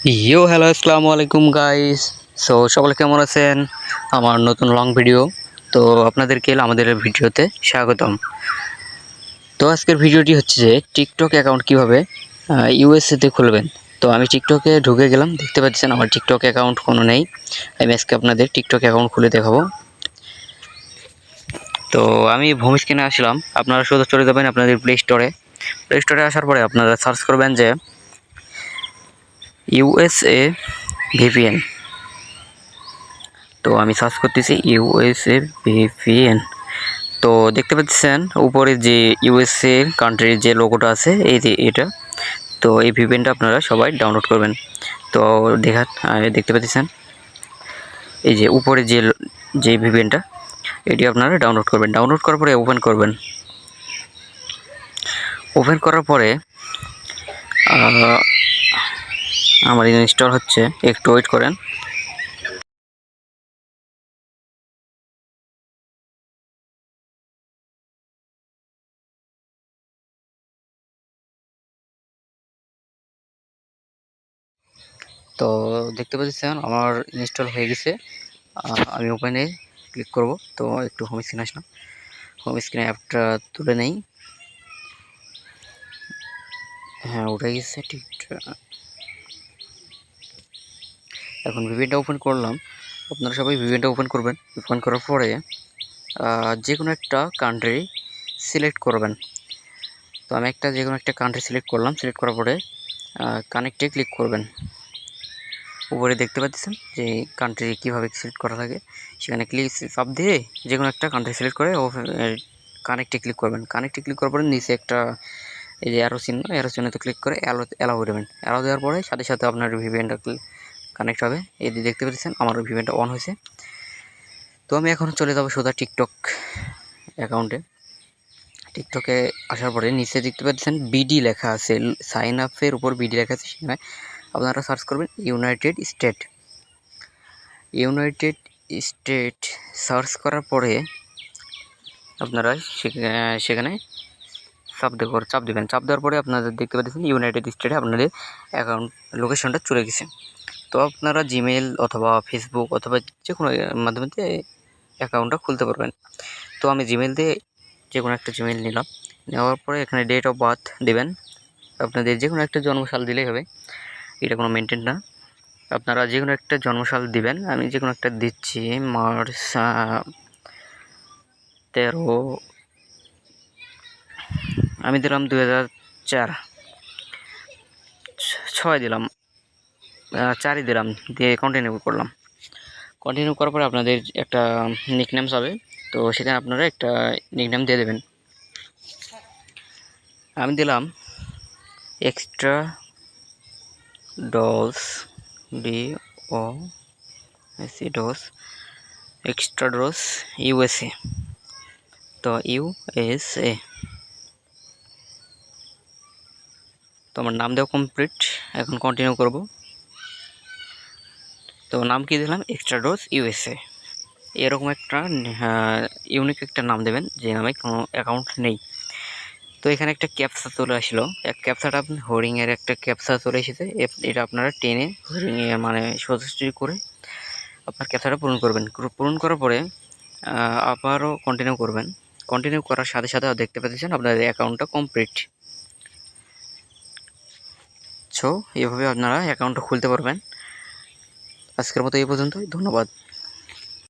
Hello, আসসালামু আলাইকুম guys. সকলে কেমন আছেন? আমার নতুন লং ভিডিও, তো আপনাদেরকে আমাদের ভিডিওতে স্বাগতম। তো আজকের ভিডিওটি হচ্ছে যে টিকটক অ্যাকাউন্ট কিভাবে ইউএসএতে খুলবেন। তো আমি টিকটকে ঢুকে গেলাম, দেখতে পাচ্ছেন আমার টিকটক অ্যাকাউন্ট কোনো নেই। আমি আজকে আপনাদের টিকটক অ্যাকাউন্ট খুলে দেখাবো। তো আমি হোম স্ক্রিনে আসলাম, আপনারা শুধু চলে যাবেন আপনাদের প্লে স্টোরে আসার পরে আপনারা সার্চ করবেন যে ইউএসএ ভিপিএন। তো আমি সার্চ করতেছি ইউএসএ ভিপিএন। তো দেখতে পাচ্ছেন উপরে যে ইউএসএ কান্ট্রির যে লোগোটা আছে, এই যে এটা। তো এই ভিপিএনটা আপনারা সবাই ডাউনলোড করবেন। তো দেখতে পাচ্ছেন এই যে উপরে যে ভিপিএনটা, এটি আপনারা ডাউনলোড করবেন। ডাউনলোড করার পরে ওপেন করবেন। ওপেন করার পরে আমার ইনস্টল হচ্ছে, একটু ওয়েট করেন। তো দেখতে পাচ্ছেন আমার ইনস্টল হয়ে গেছে। আমি ওপেনে ক্লিক করব। তো একটু হোম স্ক্রিনে আসলাম, হোম স্ক্রিনে অ্যাপটা তুলে নেই। হ্যাঁ, উঠে গেছে ঠিকঠাক। এখন ভিপিএনটা ওপেন করলাম। আপনারা সবাই ভিপিএনটা ওপেন করবেন। ওপেন করার পরে যে কোনো একটা কান্ট্রি সিলেক্ট করবেন। তো আমি যে কোনো একটা কান্ট্রি সিলেক্ট করলাম। সিলেক্ট করার পরে কানেক্টে ক্লিক করবেন। উপরে দেখতে পাচ্ছেন যে কান্ট্রি কীভাবে সিলেক্ট করা থাকে, সেখানে চাপ দিয়ে যে কোনো একটা কান্ট্রি সিলেক্ট করে কানেক্টে ক্লিক করবেন। কানেক্টে ক্লিক করার পরে নিচে একটা এই যে অ্যারো চিহ্নতে ক্লিক করে অ্যালাউ দেবেন। অ্যালাউ দেওয়ার পরে সাথে সাথে আপনার ভিপিএনটা কানেক্ট হবে। এই যে দেখতে পাচ্ছেন আমার ভিপিএনটা অন হয়েছে। তো আমি এখন চলে যাব সোজা টিকটক অ্যাকাউন্টে। টিকটকে আসার পরে নিচে দেখতে পাচ্ছেন বিডি লেখা আছে, সাইন আপের উপর বিডি লেখা আছে। সেখানে আপনারা সার্চ করবেন ইউনাইটেড স্টেট। সার্চ করার পরে আপনারা সেখানে চাপ দেবেন। চাপ দেওয়ার পরে আপনাদের দেখতে পাচ্ছেন ইউনাইটেড স্টেটে আপনাদের অ্যাকাউন্ট লোকেশনটা চলে গেছে। তো আপনারা জিমেল অথবা ফেসবুক অথবা যে কোনো মাধ্যমে অ্যাকাউন্টটা খুলতে পারবেন। তো আমি জিমেল দিয়ে যে কোনো একটা জিমেল নিলাম। নেওয়ার পরে এখানে ডেট অফ বার্থ দেবেন। আপনাদের যে কোনো একটা জন্মসাল দিলেই হবে, এটা কোনো মেনটেন না। আপনারা যে কোনো একটা জন্মসাল দিবেন। আমি যে কোনো একটা দিচ্ছি, মার্চ 13। আমি দিলাম 2004, 6 দিলাম, 4ই দিলাম, দিয়ে কন্টিনিউ করলাম। কন্টিনিউ করার পরে আপনাদের একটা নিকনেম হবে। তো সেখানে আপনারা একটা নিকনেম দিয়ে দেবেন। আমি দিলাম extra dose, DOS extra dose USA. তো ইউএসএ। তো আমার নাম দেওয়া কমপ্লিট। এখন কন্টিনিউ করব। তো নাম কি দিলাম, এক্সট্রা ডোজ ইউএসএ। এরকম একটা ইউনিক একটা নাম দেবেন, যে নামে কোনো অ্যাকাউন্ট নেই। তো এখানে একটা ক্যাপচা চলে আসলো। ক্যাপচাটা আপনি হরিংয়ের একটা ক্যাপচা চলে এসেছে। এটা আপনারা টেনে হরিংয়ে মানে সোজাসুজি করে আপনার ক্যাপচাটা পূরণ করবেন। পূরণ করার পরে আবারও কন্টিনিউ করবেন। কন্টিনিউ করার সাথে সাথে দেখতে পাচ্ছেন আপনাদের অ্যাকাউন্টটা কমপ্লিট। এভাবে আপনারা অ্যাকাউন্টটা খুলতে পারবেন। আজকের মতো এই পর্যন্তই, ধন্যবাদ।